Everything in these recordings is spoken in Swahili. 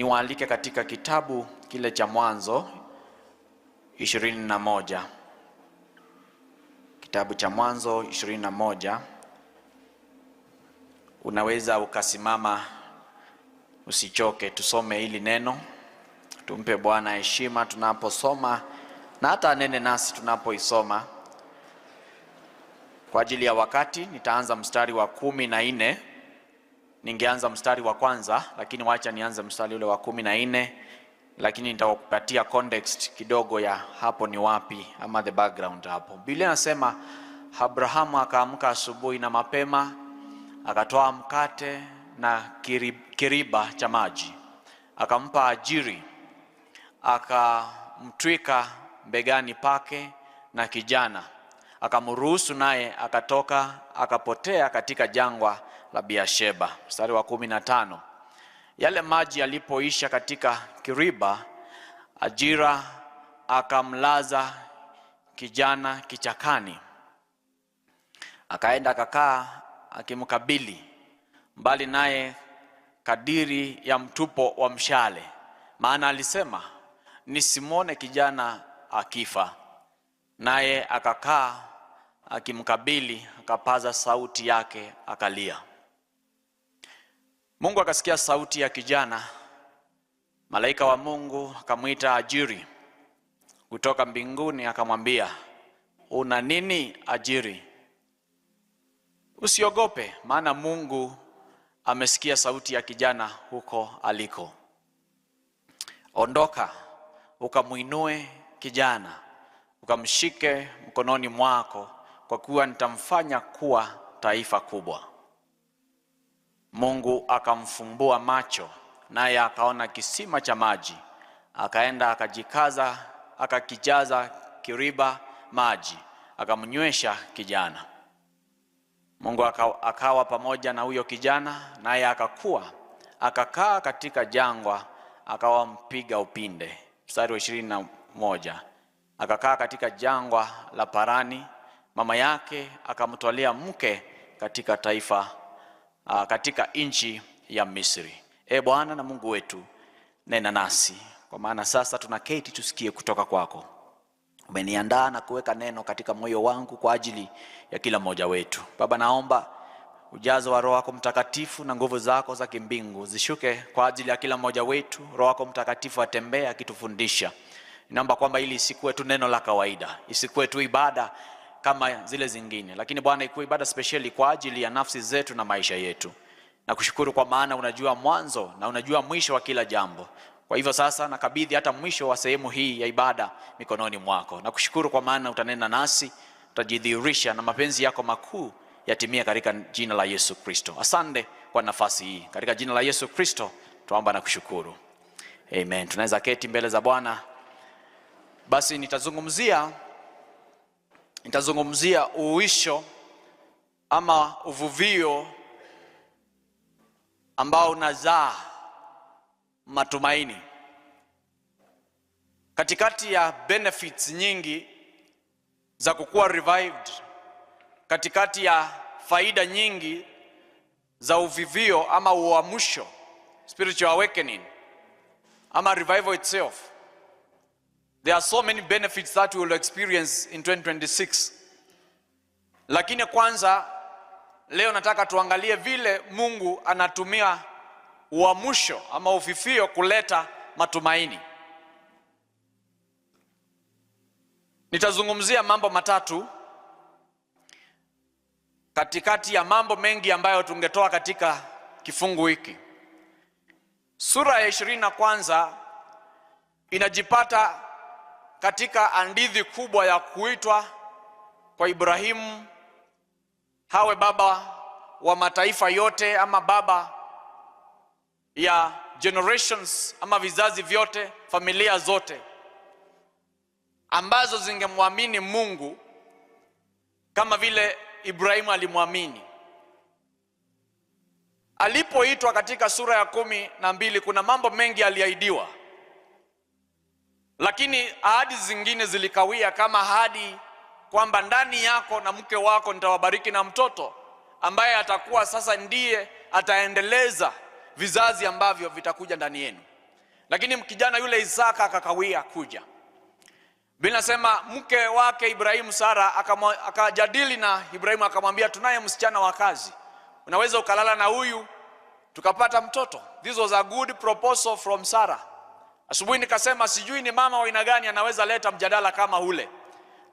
niwaalike katika kitabu kile cha Mwanzo 21. Kitabu cha Mwanzo 21. Unaweza ukasimama, usichoke, tusome hili neno. Tumpe Bwana heshima tunaposoma na hata anene nasi tunapoisoma. Kwa ajili ya wakati nitaanza mstari wa 14. Ningeanza mstari wa kwanza, lakini wacha nianze mstari ule wa 14, lakini nitakupatia context kidogo ya hapo ni wapi, ama the background hapo. Biblia inasema Abrahamu akaamka asubuhi na mapema, akatoa mkate na kiriba cha maji, akampa Ajiri, akamtwika begani pake na kijana, akamruhusu naye akatoka akapotea katika jangwa la Beersheba. Mstari wa 15. Yale maji yalipoisha katika kiriba, Ajira akamlaza kijana kichakani, akaenda akakaa akimkabili mbali naye kadiri ya mtupo wa mshale, maana alisema nisimwone kijana akifa. Naye akakaa akimkabili, akapaza sauti yake akalia. Mungu akasikia sauti ya kijana. Malaika wa Mungu akamwita Ajiri kutoka mbinguni, akamwambia, una nini Ajiri? Usiogope, maana Mungu amesikia sauti ya kijana huko aliko. Ondoka, ukamuinue kijana, ukamshike mkononi mwako, kwa kuwa nitamfanya kuwa taifa kubwa. Mungu akamfumbua macho, naye akaona kisima cha maji, akaenda akakijaza kiriba maji, akamnywesha kijana. Mungu akawa pamoja na huyo kijana, naye akakua, akakaa katika jangwa, akawa mpiga upinde. Mstari wa 21. Akakaa katika jangwa la Parani, mama yake akamtolea mke katika katika nchi ya Misri. Bwana na Mungu wetu, nena nasi, kwa maana sasa tunaketi tusikie kutoka kwako. Umeniandaa na kuweka neno katika moyo wangu kwa ajili ya kila mmoja wetu. Baba, naomba ujazo wa Roho wako Mtakatifu na nguvu zako za kimbingu zishuke kwa ajili ya kila mmoja wetu. Roho wako Mtakatifu atembee akitufundisha. Ninaomba kwamba ili isikuwe tu neno la kawaida, isikuwe tu ibada kama zile zingine, lakini Bwana ikuwe ibada speciali kwa ajili ya nafsi zetu na maisha yetu. Na kushukuru kwa maana unajua mwanzo na unajua mwisho wa kila jambo. Kwa hivyo sasa nakabidhi hata mwisho wa sehemu hii ya ibada mikononi mwako. Na kushukuru kwa maana utanena nasi, utajidhihirisha na mapenzi yako makuu yatimie katika jina la Yesu Kristo. Asante kwa nafasi hii. Katika jina la Yesu Kristo tuomba na kushukuru. Amen. Tunaweza keti mbele za Bwana. Basi nitazungumzia uhuisho ama uvuvio ambao unazaa matumaini. Katikati ya benefits nyingi za kukuwa revived, katikati ya faida nyingi za uvivio ama uamsho, spiritual awakening ama revival itself, there are so many benefits that we will experience in 2026. Lakini kwanza leo nataka tuangalie vile Mungu anatumia uamsho ama uvivio kuleta matumaini. Nitazungumzia mambo matatu katikati ya mambo mengi ambayo tungetoa katika kifungu hiki. Sura ya 21 inajipata katika hadithi kubwa ya kuitwa kwa Ibrahimu hawe baba wa mataifa yote, ama baba ya generations ama vizazi vyote, familia zote ambazo zingemwamini Mungu kama vile Ibrahimu alimwamini. Alipoitwa katika sura ya 12, kuna mambo mengi aliahidiwa, lakini ahadi zingine zilikawia, kama ahadi kwamba ndani yako na mke wako nitawabariki na mtoto ambaye atakuwa sasa ndiye ataendeleza vizazi ambavyo vitakuja ndani yenu. lakini kijana yule Isaka akakawia kuja. Biblia inasema mke wake Ibrahimu, Sara, akajadili na Ibrahimu, akamwambia tunaye msichana wa kazi, unaweza ukalala na huyu tukapata mtoto. This was a good proposal from Sarah. Asubuhi nikasema sijui ni mama wa aina gani anaweza leta mjadala kama ule.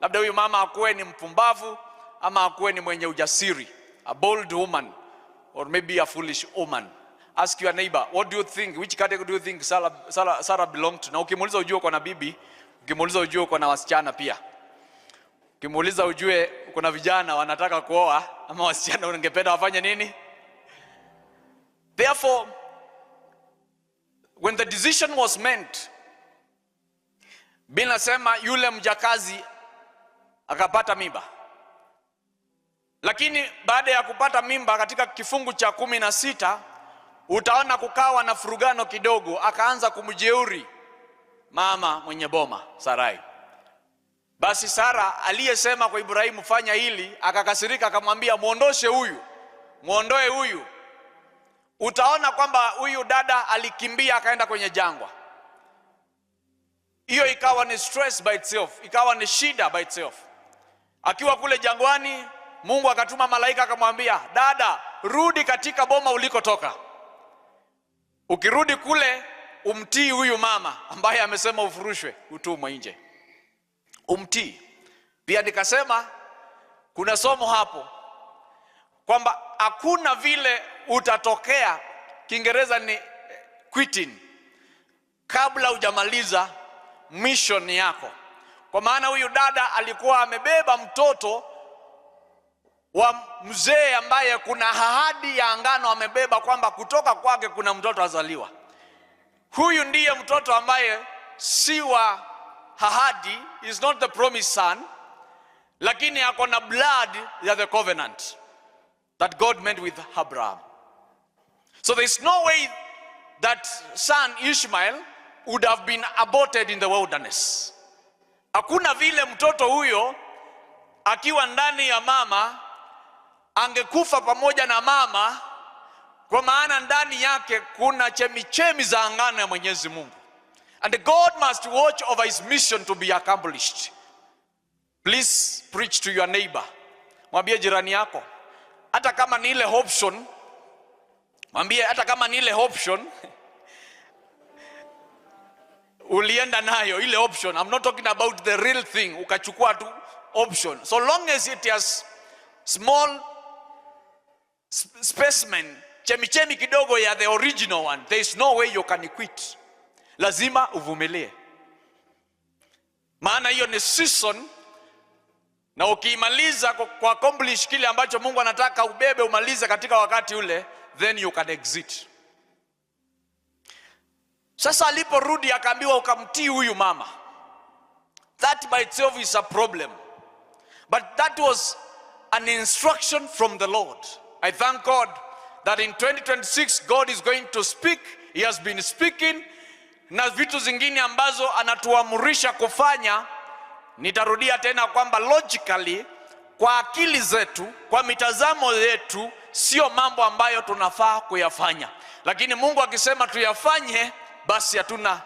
Labda huyu mama akuwe ni mpumbavu ama akuwe ni mwenye ujasiri, a bold woman or maybe a foolish woman. Ask your neighbor, what do you think, which category do you think Sarah belonged to? Na ukimuuliza ujue uko na bibi, ukimuuliza ujue uko na wasichana pia. Ukimuuliza ujue uko na vijana wanataka kuoa ama wasichana ungependa wafanye nini? Therefore, when the decision was made, Biblia inasema yule mjakazi akapata mimba. Lakini baada ya kupata mimba, katika kifungu cha 16 utaona kukawa na furugano kidogo. Akaanza kumjeuri mama mwenye boma Sarai. Basi Sara aliyesema kwa Ibrahimu fanya hili, akakasirika, akamwambia muondoshe huyu, muondoe huyu. Utaona kwamba huyu dada alikimbia akaenda kwenye jangwa. Hiyo ikawa ni stress by itself, ikawa ni shida by itself. Akiwa kule jangwani, Mungu akatuma malaika akamwambia, dada, rudi katika boma ulikotoka. Ukirudi kule umtii huyu mama ambaye amesema ufurushwe, utumwe nje. Umtii. Pia nikasema kuna somo hapo kwamba hakuna vile utatokea, Kiingereza ni quitting, kabla hujamaliza mission yako. Kwa maana huyu dada alikuwa amebeba mtoto wa mzee ambaye kuna ahadi ya angano amebeba kwamba kutoka kwake kuna mtoto azaliwa. Huyu ndiye mtoto ambaye si wa ahadi, is not the promised son, lakini ako na blood ya the covenant that God made with Abraham. So there is no way that son Ishmael would have been aborted in the wilderness. Hakuna vile mtoto huyo akiwa ndani ya mama angekufa pamoja na mama, kwa maana ndani yake kuna chemichemi za angano ya Mwenyezi Mungu. And God must watch over his mission to be accomplished. Please preach to your neighbor. Mwambie jirani yako, hata kama ni ile option, mwambie hata kama ni ile option ulienda nayo, ile option, I'm not talking about the real thing, ukachukua tu option. So long as it has small specimen, chemichemi kidogo ya the original one, there is no way you can quit. Lazima uvumilie, maana hiyo ni season, na ukiimaliza kwa accomplish kile ambacho Mungu anataka ubebe umalize katika wakati ule, then you can exit. Sasa aliporudi akaambiwa ukamtii huyu mama. That by itself is a problem, but that was an instruction from the Lord. I thank God that in 2026 God is going to speak. He has been speaking, na vitu zingine ambazo anatuamurisha kufanya. Nitarudia tena kwamba logically, kwa akili zetu, kwa mitazamo yetu, sio mambo ambayo tunafaa kuyafanya, lakini Mungu akisema tuyafanye, basi hatuna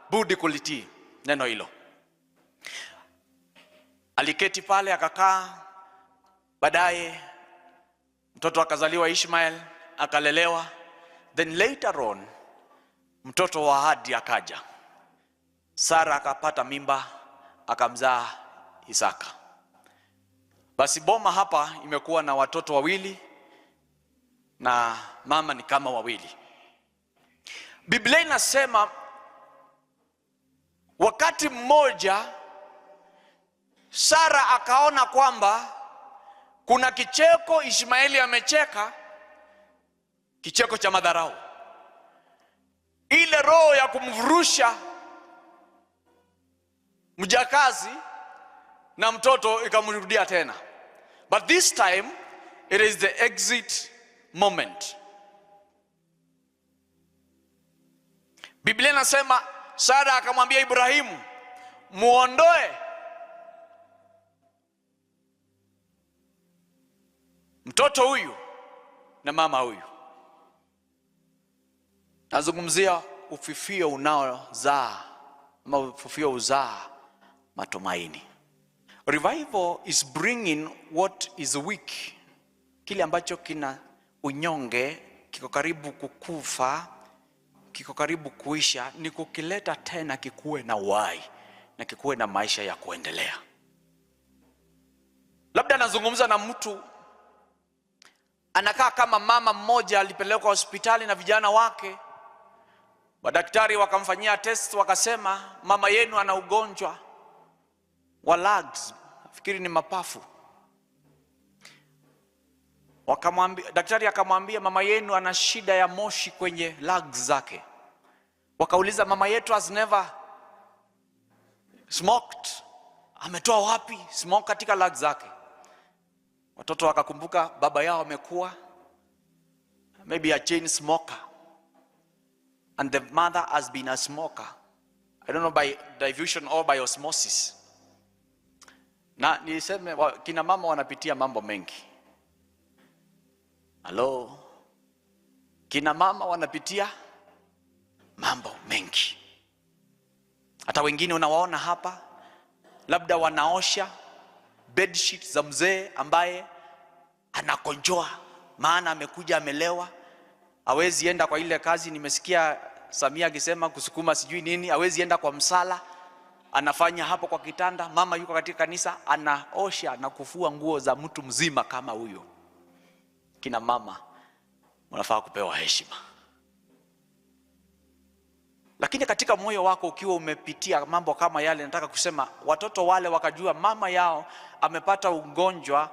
budi kulitii neno hilo. Aliketi pale akakaa. Baadaye mtoto akazaliwa Ishmael, akalelewa. Then later on mtoto wa ahadi akaja. Sara akapata mimba, akamzaa Isaka. Basi boma hapa imekuwa na watoto wawili na mama ni kama wawili. Biblia inasema wakati mmoja Sara akaona kwamba kuna kicheko Ishmaeli amecheka, kicheko cha madharau. Ile roho ya kumvurusha mjakazi na mtoto ikamrudia tena. But this time it is the exit moment. Biblia inasema Sara akamwambia Ibrahimu, muondoe mtoto huyu na mama huyu. Nazungumzia ufifio unaozaa, ama ufifio uzaa matumaini. Revival is bringing what is weak, kile ambacho kina unyonge, kiko karibu kukufa, kiko karibu kuisha, ni kukileta tena kikuwe na uhai na kikuwe na maisha ya kuendelea. Labda nazungumza na mtu anakaa kama mama mmoja alipelekwa hospitali na vijana wake. Madaktari wakamfanyia test, wakasema mama yenu ana ugonjwa wa lungs, nafikiri ni mapafu. Daktari akamwambia mama yenu ana shida ya moshi kwenye lungs zake. Wakauliza, mama yetu has never smoked, ametoa wapi smoke katika lungs zake? Watoto wakakumbuka baba yao amekuwa maybe a chain smoker and the mother has been a smoker, I don't know, by diffusion or by osmosis. Na niseme kina mama wanapitia mambo mengi. Hello, kina mama wanapitia mambo mengi. Hata wengine unawaona hapa, labda wanaosha bedsheet za mzee ambaye anakonjoa, maana amekuja amelewa, hawezi enda kwa ile kazi. Nimesikia Samia akisema kusukuma sijui nini, hawezi enda kwa msala, anafanya hapo kwa kitanda. Mama yuko katika kanisa anaosha na kufua nguo za mtu mzima kama huyo. Kina mama wanafaa kupewa heshima. Lakini katika moyo wako ukiwa umepitia mambo kama yale, nataka kusema watoto wale wakajua mama yao amepata ugonjwa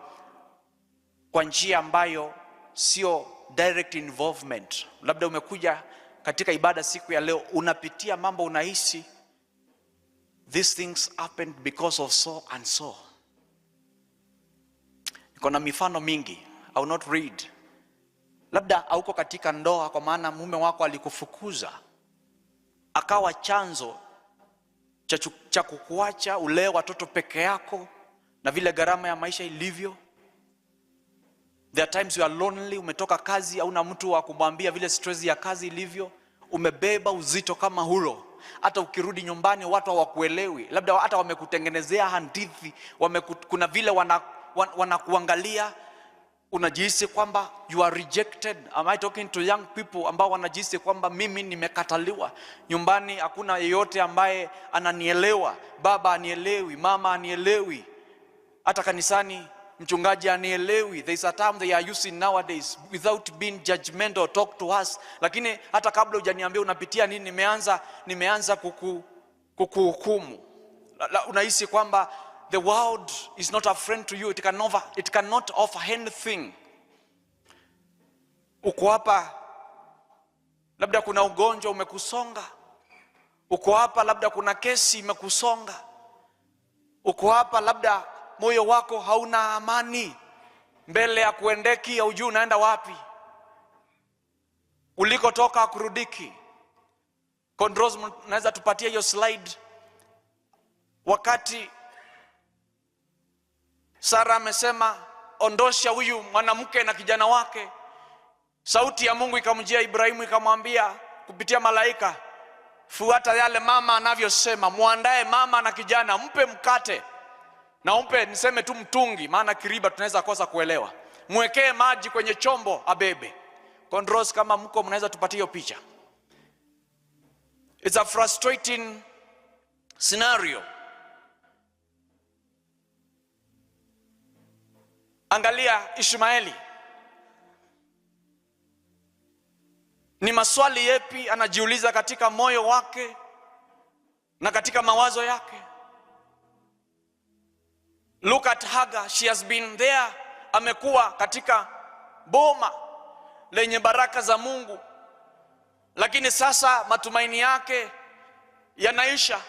kwa njia ambayo sio direct involvement. Labda umekuja katika ibada siku ya leo, unapitia mambo, unahisi these things happened because of so and so. Niko na mifano mingi, I will not read. Labda hauko katika ndoa kwa maana mume wako alikufukuza, akawa chanzo cha kukuacha ulee watoto peke yako na vile gharama ya maisha ilivyo. There are times you are lonely, umetoka kazi, hauna mtu wa kumwambia vile stress ya kazi ilivyo, umebeba uzito kama hulo. Hata ukirudi nyumbani watu hawakuelewi, labda hata wamekutengenezea hadithi, kuna vile wanakuangalia, unajihisi kwamba you are rejected. Am I talking to young people ambao wanajihisi kwamba mimi nimekataliwa nyumbani, hakuna yeyote ambaye ananielewa, baba anielewi, mama anielewi, hata kanisani mchungaji anielewi. There is a term they are using nowadays without being judgmental, talk to us. Lakini hata kabla hujaniambia unapitia nini, nimeanza kukuhukumu. Unahisi kwamba the world is not a friend to you, it cannot offer anything. Uko hapa, labda kuna ugonjwa umekusonga. Uko hapa, labda kuna kesi imekusonga. Uko hapa, labda moyo wako hauna amani, mbele ya kuendeki, hujui unaenda wapi, ulikotoka kurudiki. Controls, naweza tupatie hiyo slide. Wakati Sara amesema ondosha huyu mwanamke na kijana wake, sauti ya Mungu ikamjia Ibrahimu ikamwambia kupitia malaika, fuata yale mama anavyosema, muandae mama na kijana, mpe mkate na umpe, niseme tu mtungi, maana kiriba tunaweza kosa kuelewa, mwekee maji kwenye chombo abebe. Controls, kama mko mnaweza tupatie hiyo picha. It's a frustrating scenario. Angalia Ishmaeli, ni maswali yepi anajiuliza katika moyo wake na katika mawazo yake. Look at Hagar, she has been there, amekuwa katika boma lenye baraka za Mungu, lakini sasa matumaini yake yanaisha.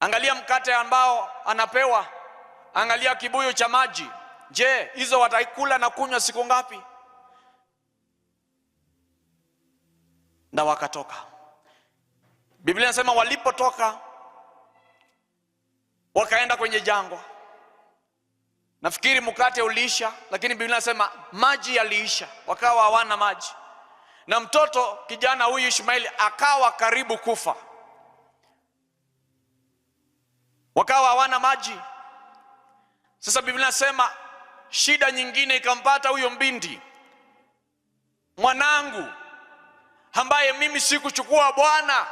Angalia mkate ambao anapewa, angalia kibuyu cha maji. Je, hizo wataikula na kunywa siku ngapi? Na wakatoka. Biblia inasema walipotoka wakaenda kwenye jangwa. Nafikiri mkate uliisha, lakini Biblia inasema maji yaliisha, wakawa hawana maji. na mtoto kijana huyu Ishmaeli akawa karibu kufa. Wakawa hawana maji. Sasa Biblia inasema shida nyingine ikampata huyo binti. Mwanangu ambaye mimi sikuchukua bwana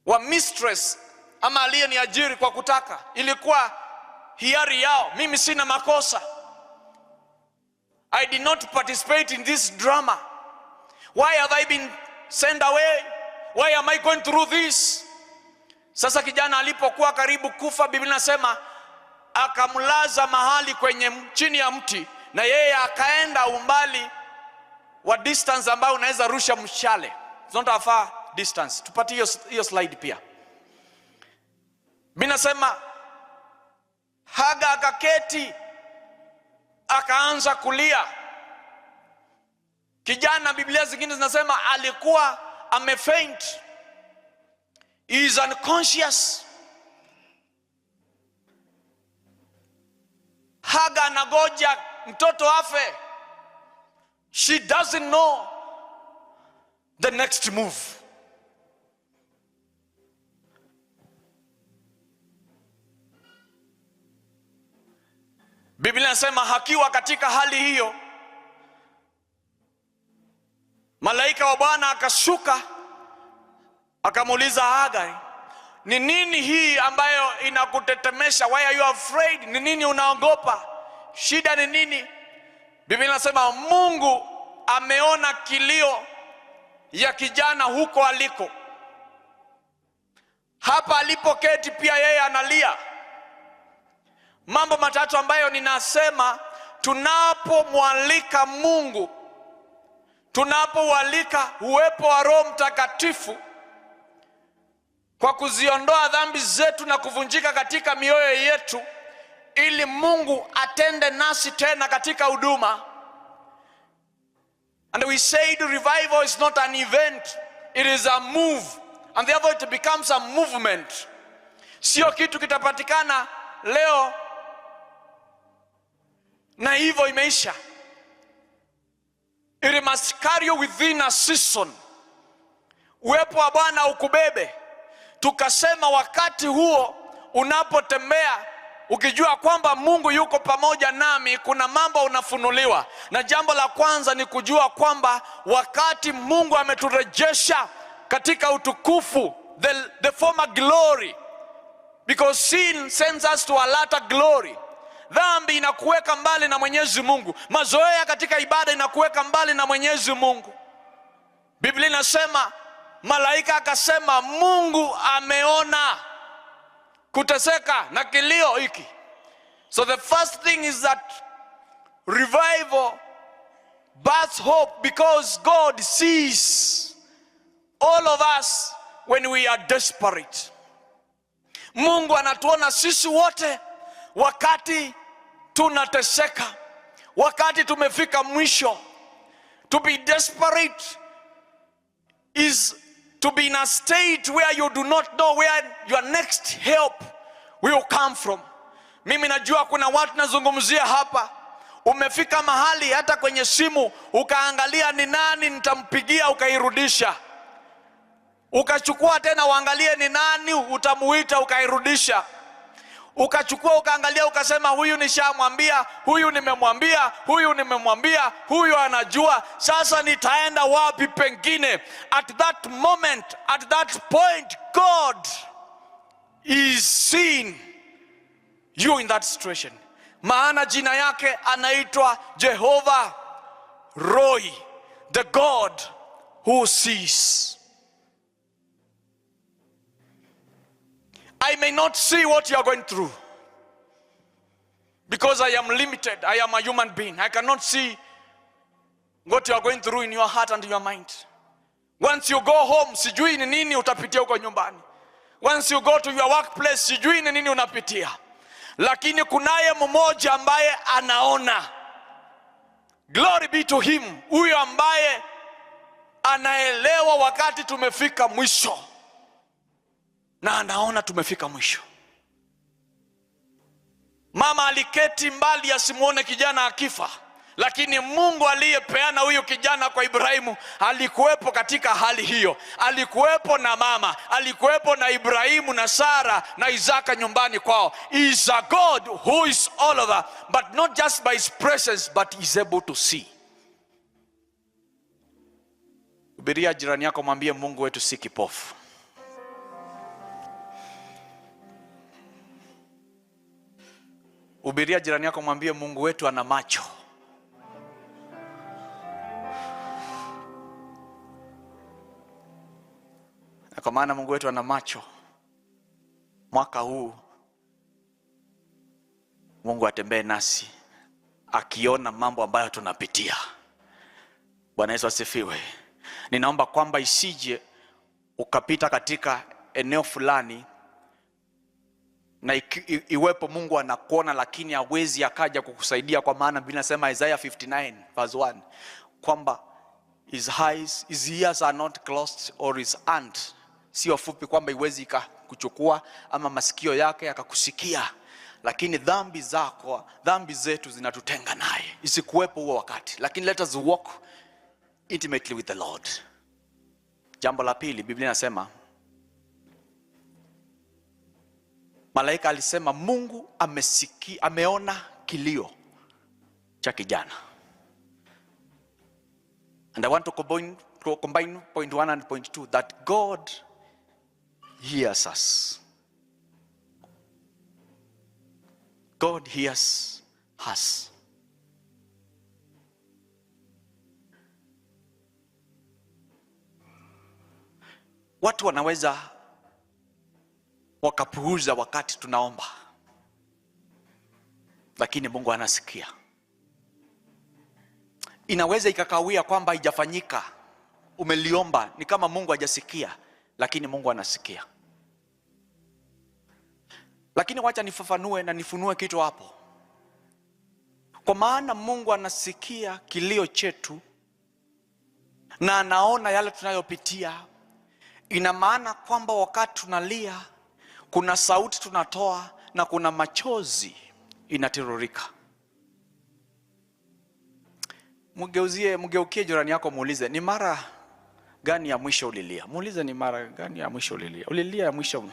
wa mistress ama aliyeniajiri kwa kutaka, ilikuwa hiari yao, mimi sina makosa. I did not participate in this drama. Why have I been sent away? Why am I going through this? Sasa kijana alipokuwa karibu kufa, Biblia inasema akamlaza mahali kwenye chini ya mti, na yeye akaenda umbali wa distance ambao unaweza rusha mshale. It's not a far distance. Tupatie hiyo slide pia. Biblia inasema Haga akaketi akaanza kulia. Kijana, Biblia zingine zinasema alikuwa amefaint. He is unconscious. Haga anagoja mtoto afe. She doesn't know the next move. Biblia inasema hakiwa katika hali hiyo, malaika wa Bwana akashuka akamuuliza Hagar, ni nini hii ambayo inakutetemesha? Why are you afraid? Ni nini unaogopa? Shida ni nini? Biblia inasema Mungu ameona kilio ya kijana huko aliko. Hapa alipoketi pia yeye analia. Mambo matatu ambayo ninasema tunapomwalika Mungu, tunapoualika uwepo wa Roho Mtakatifu kwa kuziondoa dhambi zetu na kuvunjika katika mioyo yetu, ili Mungu atende nasi tena katika huduma. And we say the revival is not an event, it is a move, and therefore it becomes a movement. Sio kitu kitapatikana leo na hivyo imeisha. It must carry within a season. Uwepo wa Bwana ukubebe. Tukasema wakati huo unapotembea ukijua kwamba Mungu yuko pamoja nami, kuna mambo unafunuliwa. Na jambo la kwanza ni kujua kwamba wakati Mungu ameturejesha katika utukufu, the former glory, because sin sends us to a latter glory. Dhambi inakuweka mbali na Mwenyezi Mungu. Mazoea katika ibada inakuweka mbali na Mwenyezi Mungu. Biblia inasema malaika akasema Mungu ameona kuteseka na kilio hiki. So the first thing is that revival births hope, because God sees all of us when we are desperate. Mungu anatuona sisi wote wakati tunateseka, wakati tumefika mwisho. To be desperate is to be in a state where you do not know where your next help will come from. Mimi najua kuna watu nazungumzia hapa, umefika mahali hata kwenye simu ukaangalia ni nani nitampigia ukairudisha. Ukachukua tena uangalie ni nani utamuita ukairudisha. Ukachukua ukaangalia ukasema huyu nishamwambia, huyu nimemwambia, huyu nimemwambia, huyu anajua, sasa nitaenda wapi pengine? At that moment, at that point, God is seeing you in that situation. Maana jina yake anaitwa Jehovah Rohi, the God who sees. I may not see what you are going through, because I am limited. I am a human being. I cannot see what you are going through in your heart and your mind. Once you go home, sijui ni nini utapitia huko nyumbani. Once you go to your workplace, sijui ni nini unapitia. Lakini kunaye mmoja ambaye anaona. Glory be to him. Huyo ambaye anaelewa wakati tumefika mwisho, na anaona tumefika mwisho. Mama aliketi mbali asimuone kijana akifa, Lakini Mungu aliyepeana huyu kijana kwa Ibrahimu alikuwepo katika hali hiyo. Alikuwepo na mama, alikuwepo na Ibrahimu na Sara na Isaka nyumbani kwao. He is a God who is all over, but not just by his presence, but he is able to see. Hubiria jirani yako, mwambie Mungu wetu si kipofu. Hubiria jirani yako, mwambie Mungu wetu ana macho. Na kwa maana Mungu wetu ana macho, mwaka huu Mungu atembee nasi akiona mambo ambayo tunapitia. Bwana Yesu asifiwe. Ninaomba kwamba isije ukapita katika eneo fulani na iwepo Mungu anakuona lakini hawezi akaja kukusaidia, kwa maana Biblia inasema Isaiah 59 verse 1 kwamba his ears are not closed or his hand sio fupi kwamba iwezi kuchukua, ama masikio yake yakakusikia, lakini dhambi zetu zinatutenga naye. Isikuwepo huo wakati, lakini let us walk intimately with the Lord. Jambo la pili, Biblia inasema malaika alisema Mungu ameona kilio cha kijana. And I want to combine point 1 and point 2 that God hears us. God hears us. Watu wanaweza wakapuuza wakati tunaomba, lakini Mungu anasikia. Inaweza ikakawia kwamba haijafanyika, umeliomba ni kama Mungu hajasikia, lakini Mungu anasikia. Lakini wacha nifafanue na nifunue kitu hapo. Kwa maana Mungu anasikia kilio chetu na anaona yale tunayopitia, ina maana kwamba wakati tunalia kuna sauti tunatoa na kuna machozi inatiririka. Mgeukie jirani yako, muulize ni mara gani ya mwisho ulilia? Muulize ni mara gani ya mwisho ulilia? Ulilia ya mwisho?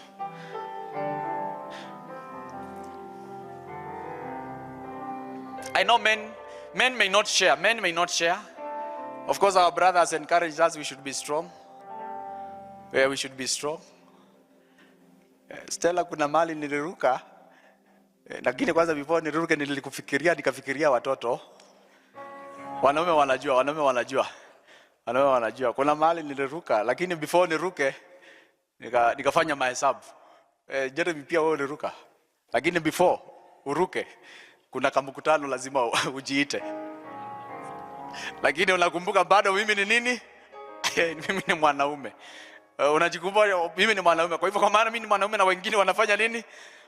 I know men may not share. Men may not share. Of course our brothers encourage us we should be strong. We should be strong. Stella, kuna mali niliruka, lakini kwanza before niruke nikafikiria watoto. Wanaume wanajua. Kuna mali niliruka, lakini before niruke nikafanya mahesabu. Jeremy pia wewe uliruka, lakini before uruke kuna kamkutano lazima ujiite. Lakini unakumbuka bado mimi ni nini? Mimi ni mwanaume. Unajikumbuka mimi ni mwanaume. Kwa hivyo kwa maana mimi ni mwanaume na wengine wanafanya nini?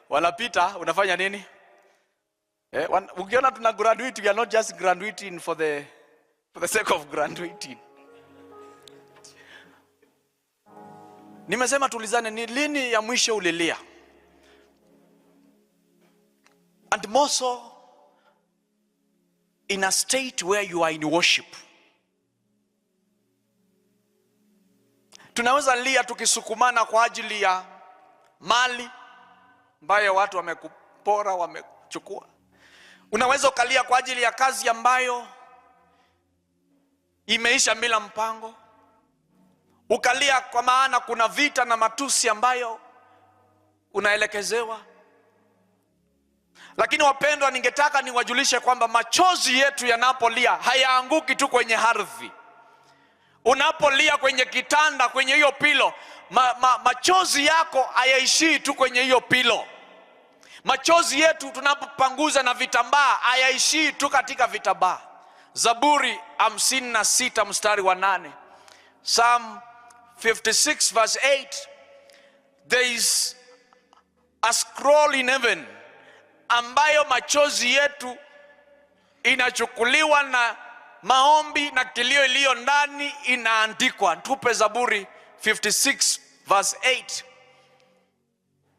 Wanapita, unafanya nini? Ukiona tuna graduate, we are not just graduating for the sake of graduating. Nimesema tulizane, ni lini ya mwisho ulilia? And more so in a state where you are in worship. Tunaweza lia tukisukumana kwa ajili ya mali ambayo watu wamekupora, wamechukua. Unaweza ukalia kwa ajili ya kazi ambayo imeisha bila mpango. Ukalia kwa maana kuna vita na matusi ambayo unaelekezewa. Lakini wapendwa, ningetaka niwajulishe kwamba machozi yetu yanapolia hayaanguki tu kwenye ardhi. Unapolia kwenye kitanda, kwenye hiyo pilo, machozi yako hayaishii tu kwenye hiyo pilo. Machozi yetu tunapopanguza na vitambaa hayaishii tu katika vitambaa. Zaburi 56 mstari wa 8. Psalm 56 verse 8. There is a scroll in heaven ambayo machozi yetu inachukuliwa na maombi na kilio iliyo ndani inaandikwa. Tupe Zaburi 56 verse 8.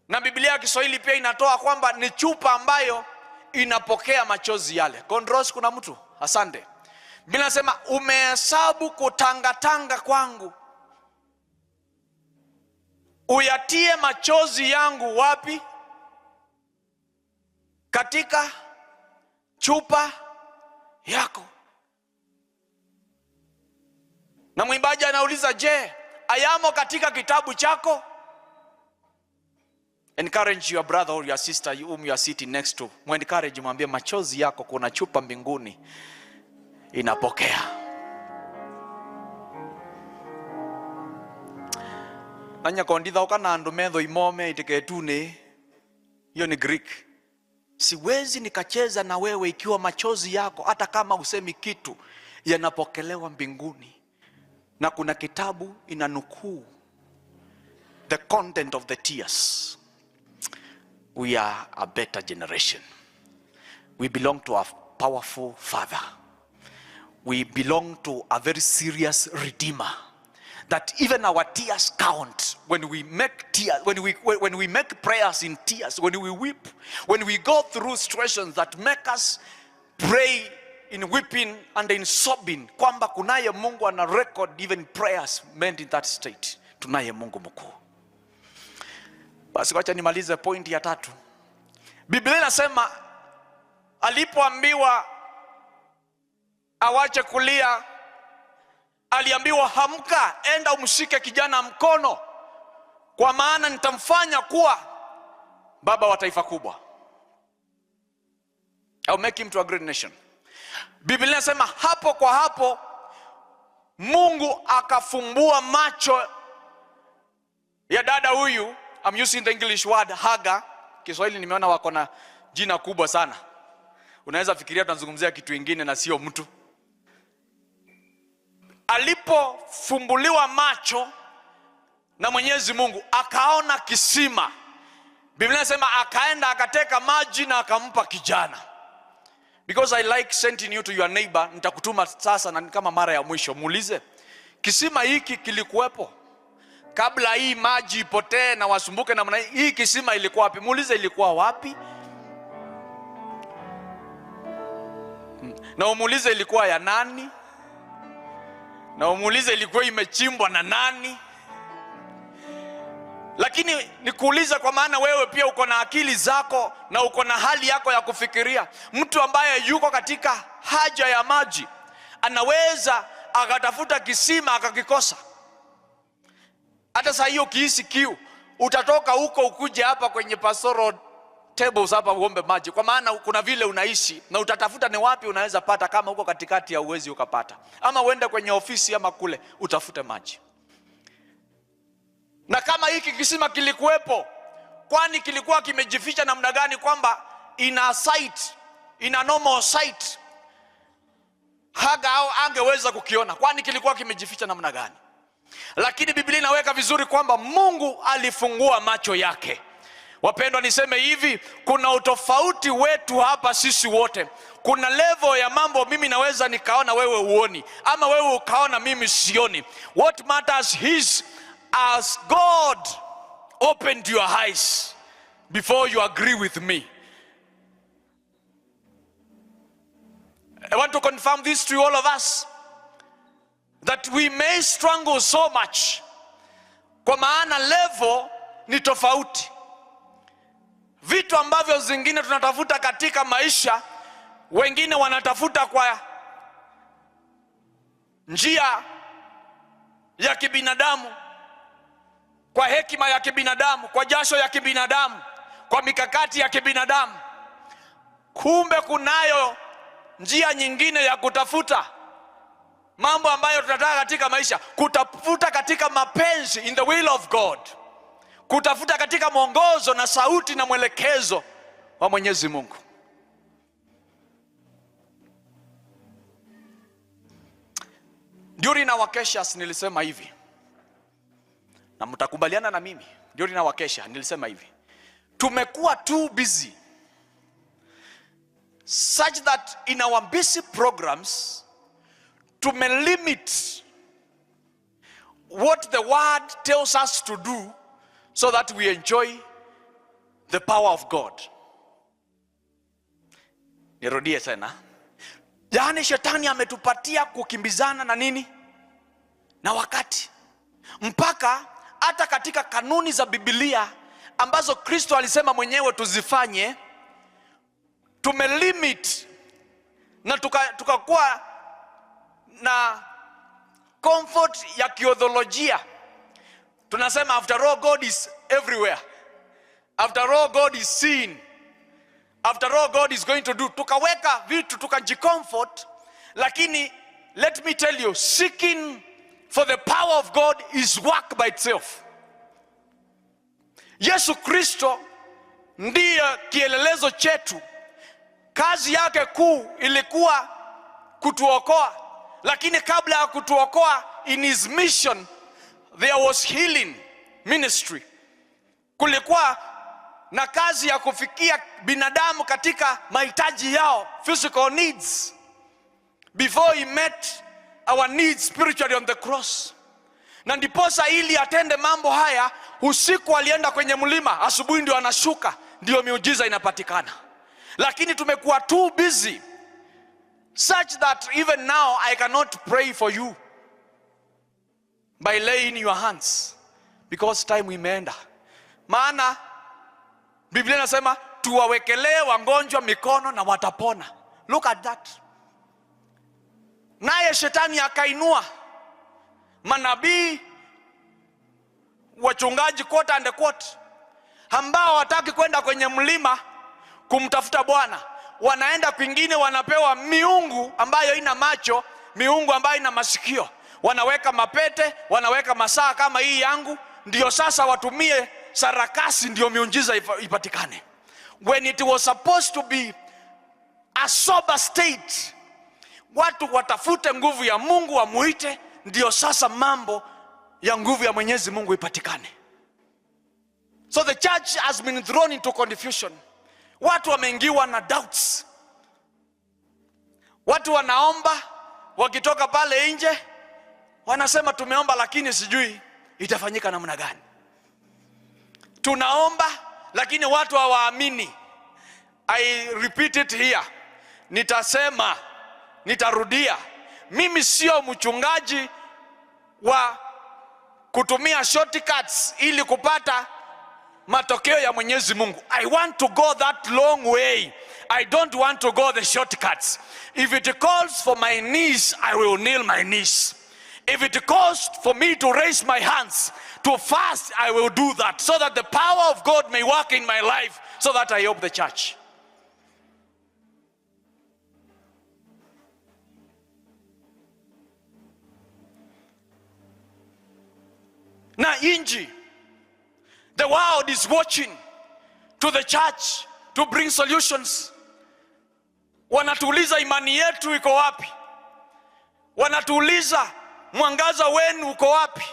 Na Biblia ya Kiswahili pia inatoa kwamba ni chupa ambayo inapokea machozi yale. Kondros, kuna mtu? Asante. Biblia inasema umehesabu kutangatanga kwangu, uyatie machozi yangu wapi? Katika chupa yako. Na mwimbaji anauliza, je, ayamo katika kitabu chako? Encourage your brother or your sister whom you are sitting next to. Encourage, mwambie machozi yako kuna chupa mbinguni inapokea. Nanya konditha ukana andu metho imome itiketune. Hiyo ni Greek. Siwezi nikacheza na wewe ikiwa machozi yako hata kama usemi kitu yanapokelewa mbinguni. Na kuna kitabu inanukuu the content of the tears. We are a better generation. We belong to a powerful Father. We belong to a very serious Redeemer. That even our tears count. When we make tears, when we make prayers in tears, when we weep, when we go through situations that make us pray in weeping and in sobbing, kwamba kunaye Mungu ana record even prayers meant in that state. Tunaye Mungu mkuu. Basi wacha nimalize point ya 3. Biblia inasema alipoambiwa awache kulia, aliambiwa hamka, enda umshike kijana mkono, kwa maana nitamfanya kuwa baba wa taifa kubwa. I'll make him to a great nation. Biblia inasema hapo kwa hapo Mungu akafumbua macho ya dada huyu. I'm using the English word Hagar. Kiswahili nimeona wako na jina kubwa sana. Unaweza fikiria tunazungumzia kitu kingine na sio mtu. Alipofumbuliwa macho na Mwenyezi Mungu, akaona kisima. Biblia inasema akaenda akateka maji na akampa kijana. Because I like sending you to your neighbor, nitakutuma sasa na kama mara ya mwisho, muulize, kisima hiki kilikuwepo kabla hii maji ipotee na wasumbuke na mna hii kisima ilikuwa wapi? Muulize ilikuwa wapi? Na umuulize ilikuwa ya nani? Na umuulize ilikuwa imechimbwa na nani? Lakini nikuuliza kwa maana wewe pia uko na akili zako na uko na hali yako ya kufikiria. Mtu ambaye yuko katika haja ya maji anaweza akatafuta kisima akakikosa. Hata saa hiyo ukihisi kiu, utatoka huko ukuje hapa kwenye pastoral tables hapa uombe maji, kwa maana kuna vile unaishi na utatafuta ni wapi unaweza pata. Kama huko katikati ya uwezi ukapata, ama uende kwenye ofisi ama kule utafute maji. Na kama hiki kisima kilikuwepo, kwani kilikuwa kimejificha namna gani kwamba ina sight, ina normal sight Haga au angeweza kukiona? Kwani kilikuwa kimejificha namna gani? Lakini Biblia inaweka vizuri kwamba Mungu alifungua macho yake. Wapendwa, niseme hivi, kuna utofauti wetu hapa sisi wote. Kuna level ya mambo mimi naweza nikaona wewe uoni, ama wewe ukaona mimi sioni. What matters is as God opened your eyes before you agree with me. I want to confirm this to all of us, that we may struggle so much, kwa maana level ni tofauti. Vitu ambavyo zingine tunatafuta katika maisha, wengine wanatafuta kwa njia ya kibinadamu, kwa hekima ya kibinadamu, kwa jasho ya kibinadamu, kwa mikakati ya kibinadamu. Kumbe kunayo njia nyingine ya kutafuta mambo ambayo tunataka katika maisha, kutafuta katika mapenzi, in the will of God, kutafuta katika mwongozo na sauti na mwelekezo wa Mwenyezi Mungu. During our Kesha nilisema hivi, na mtakubaliana na mimi, during our Kesha nilisema hivi, tumekuwa too busy such that in our busy programs tumelimit what the word tells us to do so that we enjoy the power of God. Nirudie tena. Yaani shetani ametupatia kukimbizana na nini? Na wakati. Mpaka hata katika kanuni za Biblia ambazo Kristo alisema mwenyewe tuzifanye, tumelimit na tukakuwa na comfort ya kiodholojia. Tunasema after all God is everywhere. After all God is seen. After all God is going to do. Tukaweka vitu tukajicomfort, lakini let me tell you, seeking for the power of God is work by itself. Yesu Kristo ndiye kielelezo chetu. Kazi yake kuu ilikuwa kutuokoa, lakini kabla ya kutuokoa, in his mission there was healing ministry. Kulikuwa na kazi ya kufikia binadamu katika mahitaji yao, physical needs, before he met our needs spiritually on the cross. Na ndiposa ili atende mambo haya, usiku alienda kwenye mlima, asubuhi ndio anashuka, ndio miujiza inapatikana. Lakini tumekuwa too busy such that even now I cannot pray for you by laying your hands, because time imeenda. Maana Biblia inasema tuwawekelee wagonjwa mikono na watapona. Look at that. Naye shetani akainua manabii, wachungaji quote and quote, ambao wataki kwenda kwenye mlima kumtafuta Bwana. Wanaenda kwingine, wanapewa miungu ambayo ina macho, miungu ambayo ina masikio. Wanaweka mapete, wanaweka masaa kama hii yangu, ndio sasa watumie sarakasi ndio miujiza ipatikane. When it was supposed to be a sober state, watu watafute nguvu ya Mungu, wamuite, ndio sasa mambo ya nguvu ya Mwenyezi Mungu ipatikane. So the church has been thrown into confusion. Watu wameingiwa na doubts. Watu wanaomba, wakitoka pale nje wanasema tumeomba lakini sijui itafanyika namna gani. Tunaomba lakini watu hawaamini. I repeat it here. Nitasema, nitarudia. Mimi sio mchungaji wa kutumia shortcuts ili kupata matokeo ya Mwenyezi Mungu. I want to go that long way. I don't want to go the shortcuts. If it calls for my knees, I will kneel my knees. If it calls for me to raise my hands, to fast, I will do that, so that the power of God may work in my life, so that I help the church. Na inji, the world is watching to the church to bring solutions. Wanatuuliza imani yetu iko wapi? Wanatuuliza mwangaza wenu uko wapi?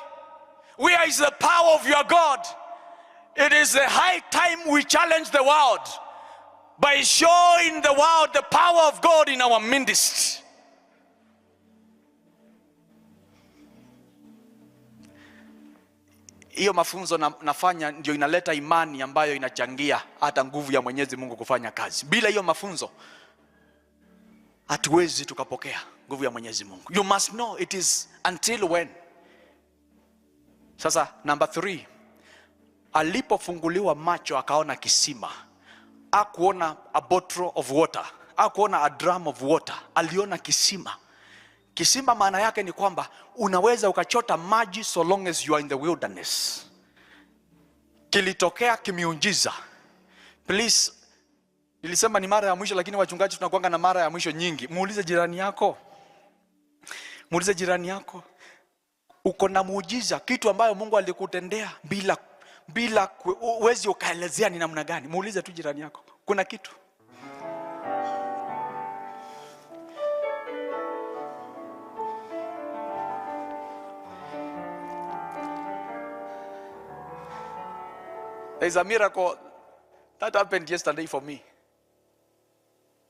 Where is the power of your God? It is the high time we challenge the world by showing the world the power of God in our midst. Hiyo mafunzo nafanya ndio inaleta imani ambayo inachangia hata nguvu ya Mwenyezi Mungu kufanya kazi. Bila hiyo mafunzo hatuwezi tukapokea nguvu ya Mwenyezi Mungu. You must know it is until when. Sasa number 3, alipofunguliwa macho akaona kisima. Hakuona a bottle of water, hakuona a drum of water, aliona kisima. Kisima maana yake ni kwamba unaweza ukachota maji so long as you are in the wilderness. Kilitokea kimiujiza. Please, nilisema ni mara ya mwisho, lakini wachungaji tunakuanga na mara ya mwisho nyingi. Muulize jirani yako. Muulize jirani yako, uko na muujiza, kitu ambayo Mungu alikutendea bila uwezi ukaelezea ni namna gani. Muulize tu jirani yako, kuna kitu. There is a miracle that happened yesterday for me.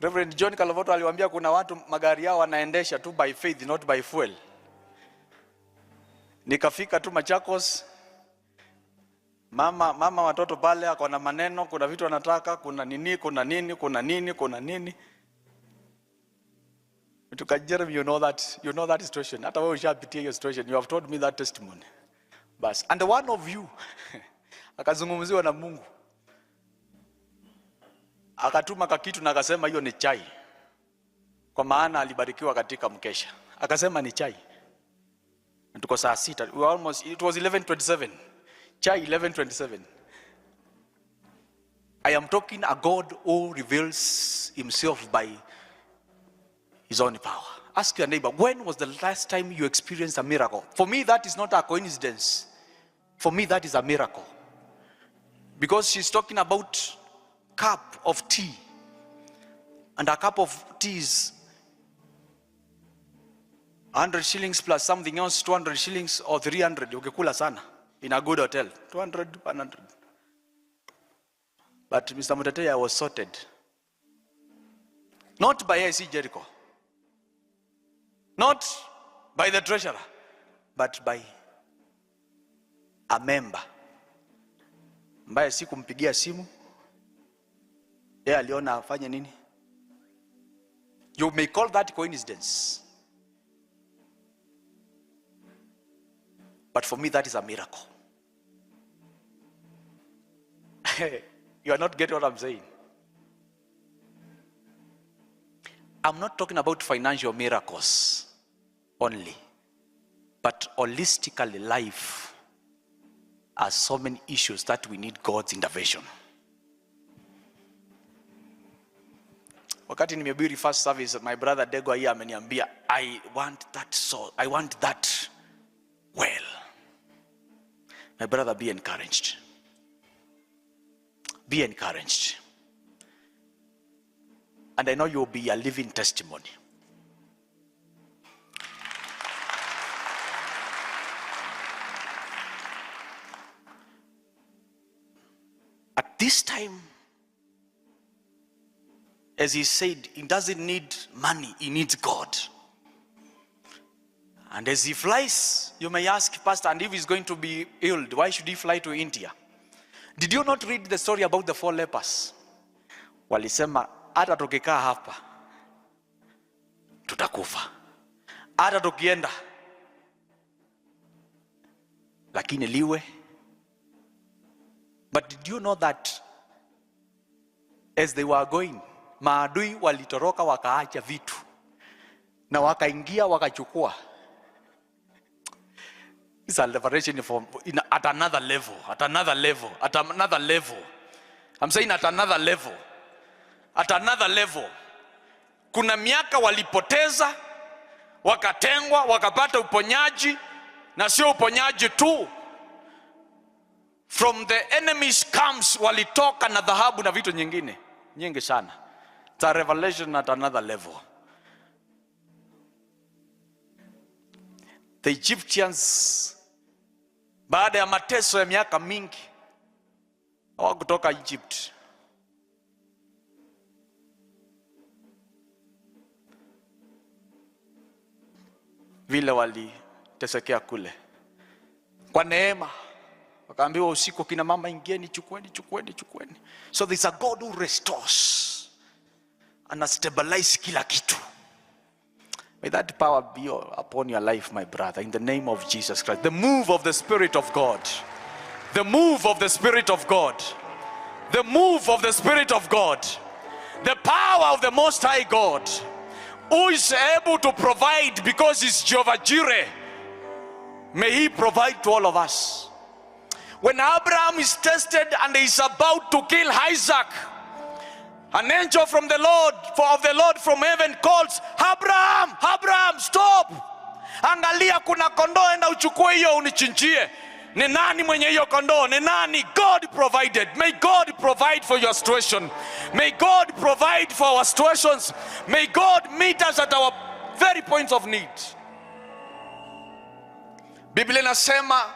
Reverend John Kalavoto aliwaambia kuna watu magari yao wanaendesha tu by faith, not by fuel. Nikafika tu Machakos, mama watoto pale akona maneno, kuna vitu anataka, kuna nini. Jeremy, you know that situation. Hata wewe ushapitia hiyo situation. You have told me that testimony. Bas, and one of you akazungumziwa na Mungu. Akatuma kakitu na akasema hiyo ni chai. Kwa maana alibarikiwa katika mkesha. Akasema ni chai. Na tuko saa 6. It was 11:27. Chai 11:27. I am talking a God who reveals himself by his own power. Ask your neighbor, when was the last time you experienced a miracle? For me, that is not a coincidence. For me, that is a miracle. Because she's talking about cup of tea. And a cup of tea is 100 shillings plus something else, 200 shillings or 300. Ukikula sana in a good hotel. 200, 100. But Mr. Mutetea, I was sorted. Not by IC Jericho. Not by the treasurer. But by a member. Ambaye sikumpigia simu. Yeye aliona afanye nini? You may call that coincidence. But for me, that is a miracle. You are not getting what I'm saying. I'm not talking about financial miracles only, but holistically life has so many issues that we need God's intervention. Wakati nimehubiri first service, my brother Dego here ameniambia, I want that soul, I want that well. My brother, be encouraged. Be encouraged. And I know you'll be a living testimony. At this time, as he said, he doesn't need money, he needs God. And as he flies, you may ask, Pastor, and if he's going to be healed, why should he fly to India? Did you not read the story about the 4 lepers? Walisema, hata tukikaa hapa, tutakufa. Hata tukienda, lakini liwe. But did you know that as they were going, maadui walitoroka wakaacha vitu na wakaingia wakachukua. It's a liberation at another level, at another level, at another level. I'm saying at another level. At another level. Kuna miaka walipoteza, wakatengwa, wakapata uponyaji, na sio uponyaji tu. From the enemy's camps walitoka na dhahabu na vitu nyingine, nyingi sana. It's a revelation at another level. The Egyptians, baada ya mateso ya miaka mingi, hawakutoka Egypt. Vile walitesekea kule. Kwa neema, wakaambiwa usiku, kina mama ingieni, chukueni. So there's a God who restores and stabilizes kila kitu. May that power be upon your life, my brother, in the name of Jesus Christ. The move of the Spirit of God. The move of the Spirit of God. The move of the Spirit of God. The power of the Most High God, who is able to provide because he's Jehovah Jireh. May he provide to all of us. When Abraham is tested and is about to kill Isaac, an angel from the Lord, of the Lord from heaven calls, Abraham, Abraham, stop. Angalia kuna kondoo, enda uchukue hiyo unichinjie. Ni nani mwenye hiyo kondoo? Ni nani? God provided. May God provide for your situation. May God provide for our situations. May God meet us at our very points of need. Biblia inasema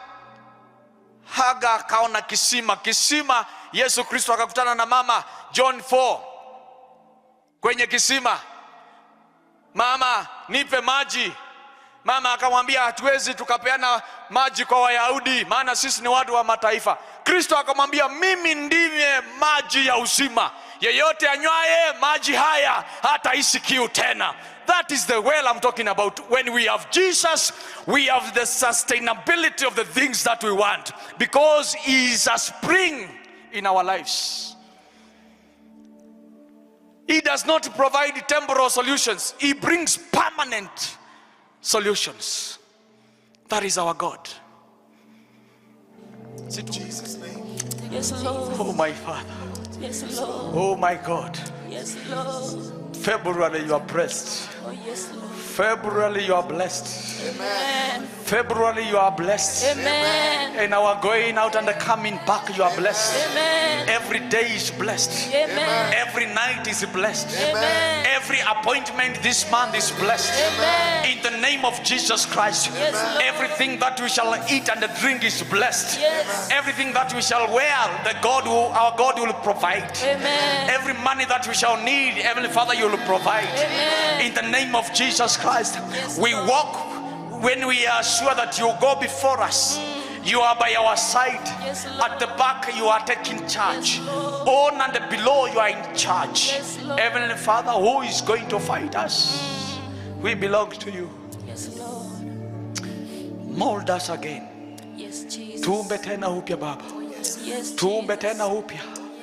Haga akaona kisima. Yesu Kristo akakutana na mama, John 4. Kwenye kisima, mama nipe maji. Mama akamwambia hatuwezi tukapeana maji kwa Wayahudi maana sisi ni watu wa mataifa. Kristo akamwambia mimi ndime maji ya uzima. Yeyote anywaye maji haya hatahisi kiu tena. That is the well I'm talking about. When we have Jesus, we have the sustainability of the things that we want, because He is a spring in our lives. He does not provide temporal solutions. He brings permanent solutions. That is our God. Jesus' name. Yes, Lord. Oh my Father. Yes, Lord. Oh my God. Yes, Lord. February you are blessed. Oh, yes, Lord. February you are blessed. Amen. February you are blessed. Amen. In our going out and the coming back you are blessed. Amen. Every day is blessed. Amen. Every night is blessed. Amen. Every appointment this month is blessed. Amen. In the name of Jesus Christ. Yes, Lord. Everything that we shall eat and drink is blessed. Yes. Everything that we shall wear, our God will provide. Amen. Every money that we shall need, Heavenly Father, you will provide. Amen. In the name of Jesus Christ. Yes, we Lord. walk when we are sure that you go before us. You are by our side. Yes, Lord. At the back you are taking charge. Yes, Lord. On and below you are in charge. Yes, Lord. Heavenly Father, who is going to fight us? We belong to you. Yes, Lord. Mold us again. Yes, Jesus. Tuumbe tena upya Baba. Yes, Tuumbe Jesus. tena upya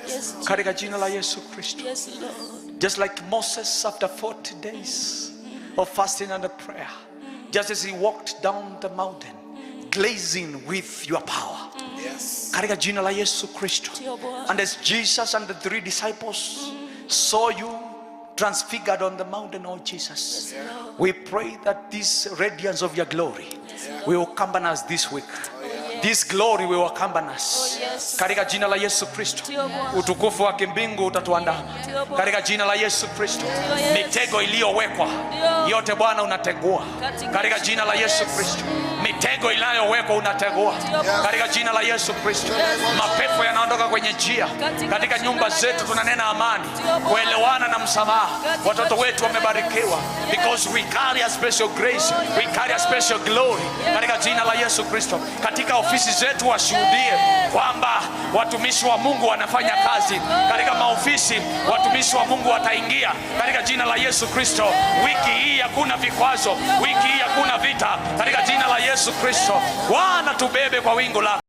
Yes, katika jina la Yesu Kristo. yes, Lord. Just like Moses after 40 days of fasting and prayer, just as he walked down the mountain, glazing with your power. Yes. Katika jina la Yesu Kristo. Ndio Bwana. And as Jesus and the 3 disciples saw you transfigured on the mountain, oh Jesus, Yes, Lord. we pray that this radiance of your glory will accompany us this week. This glory will accompany us. Oh, yes. Katika jina la Yesu Kristo. Ndio Bwana. Utukufu wa kimbingu utatuandama. Ndio Bwana. Katika jina la Yesu Kristo. Ndio Yesu. Mitego iliyowekwa Ndio. yote Bwana unategua. Katika jina la Yesu Yes. Kristo. Mitego inayowekwa unategua. Ndio Bwana. Katika jina la Yesu Kristo. Yes. Mapepo yanaondoka kwenye njia. Katika nyumba zetu tunanena amani, kuelewana na msamaha. Watoto wetu wamebarikiwa because we carry a special grace. We carry a special glory. Katika jina la Yesu Kristo. Katika ofisi zetu washuhudie kwamba watumishi wa Mungu wanafanya kazi. Katika maofisi watumishi wa Mungu wataingia katika jina la Yesu Kristo. Wiki hii hakuna vikwazo, wiki hii hakuna vita katika jina la Yesu Kristo. Bwana tubebe kwa wingu lako.